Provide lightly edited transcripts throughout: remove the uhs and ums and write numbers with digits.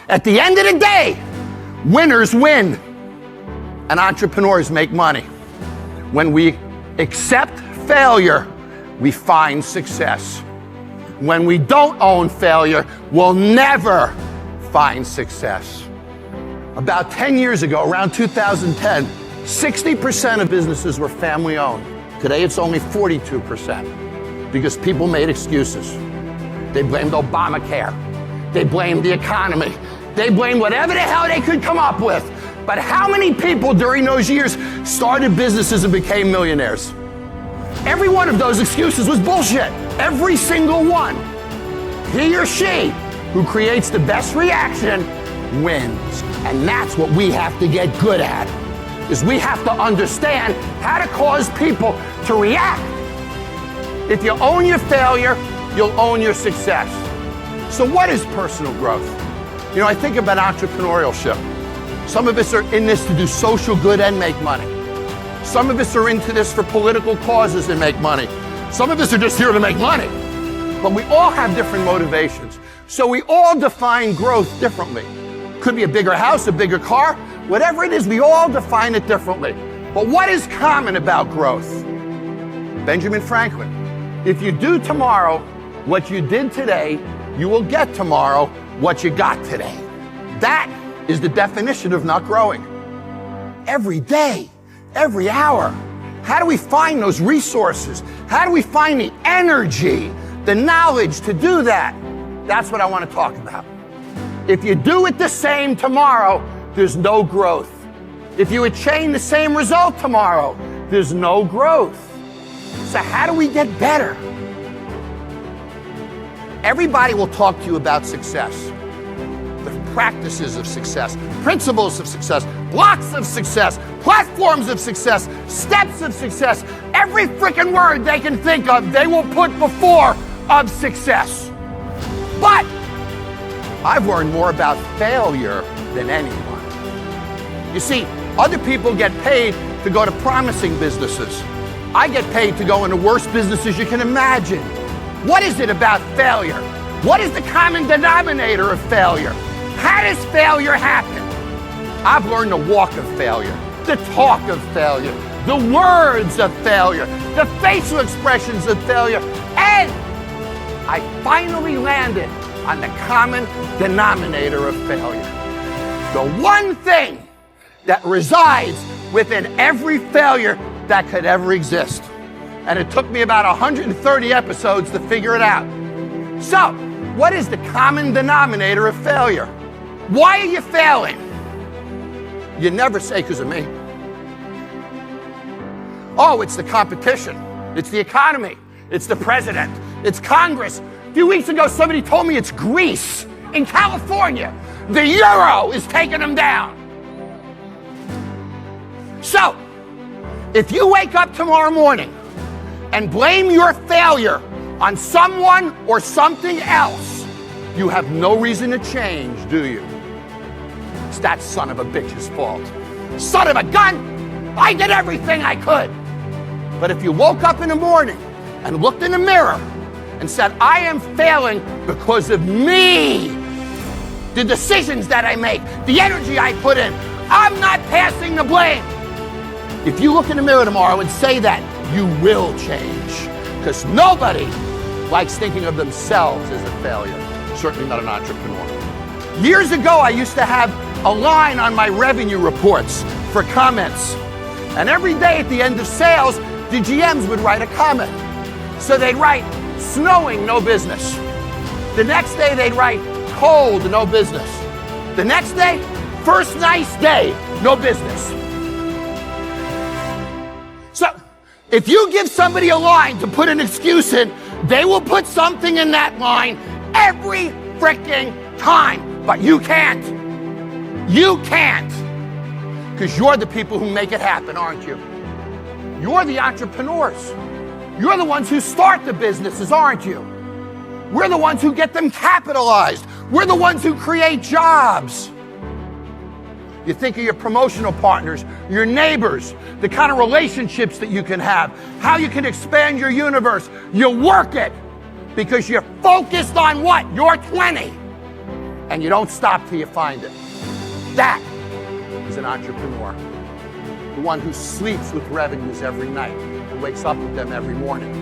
At the end of the day, winners win and entrepreneurs make money. When we accept failure, we find success. When we don't own failure, we'll never find success. About 10 years ago, around 2010, 60% of businesses were family owned. Today it's only 42% because people made excuses. They blamed Obamacare. They blamed the economy. They blamed whatever the hell they could come up with. But how many people during those years started businesses and became millionaires? Every one of those excuses was bullshit. Every single one. He or she who creates the best reaction wins. And that's what we have to get good at, is we have to understand how to cause people to react. If you own your failure, you'll own your success. So what is personal growth? You know, I think about entrepreneurship. Some of us are in this to do social good and make money. Some of us are into this for political causes and make money. Some of us are just here to make money. But we all have different motivations. So we all define growth differently. Could be a bigger house, a bigger car, whatever it is, we all define it differently. But what is common about growth? Benjamin Franklin, if you do tomorrow what you did today, you will get tomorrow what you got today. That is the definition of not growing. Every day, every hour. How do we find those resources? How do we find the energy, the knowledge to do that? That's what I want to talk about. If you do it the same tomorrow, there's no growth. If you attain the same result tomorrow, there's no growth. So how do we get better? Everybody will talk to you about success. The practices of success, principles of success, blocks of success, platforms of success, steps of success. Every freaking word they can think of, they will put before of success. But I've learned more about failure than anyone. You see, other people get paid to go to promising businesses. I get paid to go into worst businesses you can imagine. What is it about failure? What is the common denominator of failure? How does failure happen? I've learned the walk of failure, the talk of failure, the words of failure, the facial expressions of failure, and I finally landed on the common denominator of failure. The one thing that resides within every failure that could ever exist. And it took me about 130 episodes to figure it out. So, what is the common denominator of failure? Why are you failing? You never say because of me. Oh, it's the competition. It's the economy. It's the president. It's Congress. A few weeks ago, somebody told me it's Greece in California. The euro is taking them down. So, if you wake up tomorrow morning and blame your failure on someone or something else, you have no reason to change, do you? It's that son of a bitch's fault. Son of a gun! I did everything I could. But if you woke up in the morning and looked in the mirror and said, I am failing because of me, the decisions that I make, the energy I put in, I'm not passing the blame. If you look in the mirror tomorrow and say that, you will change. Because nobody likes thinking of themselves as a failure. Certainly not an entrepreneur. Years ago, I used to have a line on my revenue reports for comments. And every day at the end of sales, the GMs would write a comment. So they'd write, snowing, no business. The next day, they'd write, cold, no business. The next day, first nice day, no business. So, if you give somebody a line to put an excuse in, they will put something in that line every freaking time. But you can't. You can't. Because you're the people who make it happen, aren't you? You're the entrepreneurs. You're the ones who start the businesses, aren't you? We're the ones who get them capitalized. We're the ones who create jobs. You think of your promotional partners, your neighbors, the kind of relationships that you can have, how you can expand your universe. You work it because you're focused on what? You're 20. and you don't stop till you find it. That is an entrepreneur. The one who sleeps with revenues every night and wakes up with them every morning.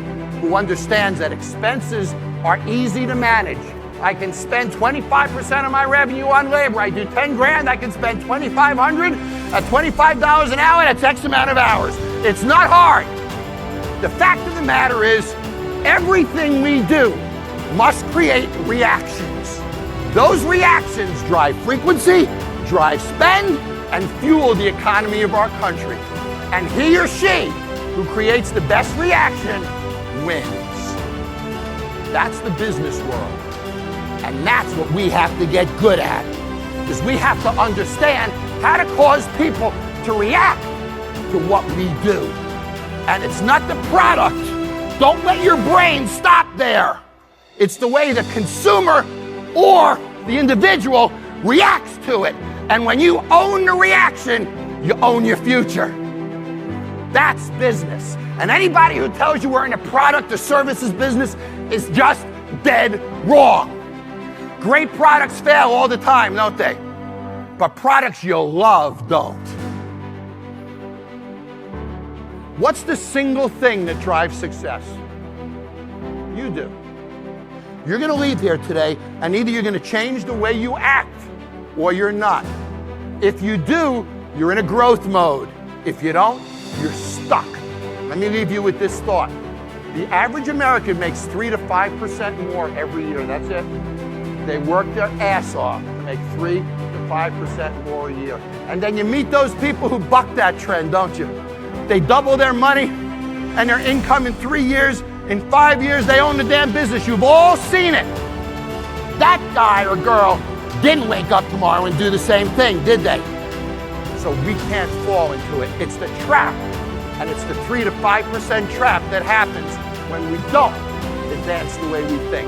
Who understands that expenses are easy to manage. I can spend 25% of my revenue on labor. I do 10 grand, I can spend $2,500 at $25 an hour, that's X amount of hours. It's not hard. The fact of the matter is, everything we do must create reactions. Those reactions drive frequency, drive spend, and fuel the economy of our country. And he or she who creates the best reaction wins. That's the business world. And that's what we have to get good at, is we have to understand how to cause people to react to what we do. And it's not the product. Don't let your brain stop there. It's the way the consumer or the individual reacts to it. And when you own the reaction, you own your future. That's business. And anybody who tells you we're in a product or services business is just dead wrong. Great products fail all the time, don't they? But products you'll love don't. What's the single thing that drives success? You do. You're going to leave here today, and either you're going to change the way you act, or you're not. If you do, you're in a growth mode. If you don't, you're stuck. Let me leave you with this thought. The average American makes 3 to 5% more every year. That's it. They work their ass off to make 3 to 5% more a year. And then you meet those people who buck that trend, don't you? They double their money and their income in 3 years. In 5 years, they own the damn business. You've all seen it. That guy or girl didn't wake up tomorrow and do the same thing, did they? So we can't fall into it. It's the trap. And it's the 3 to 5% trap that happens when we don't advance the way we think.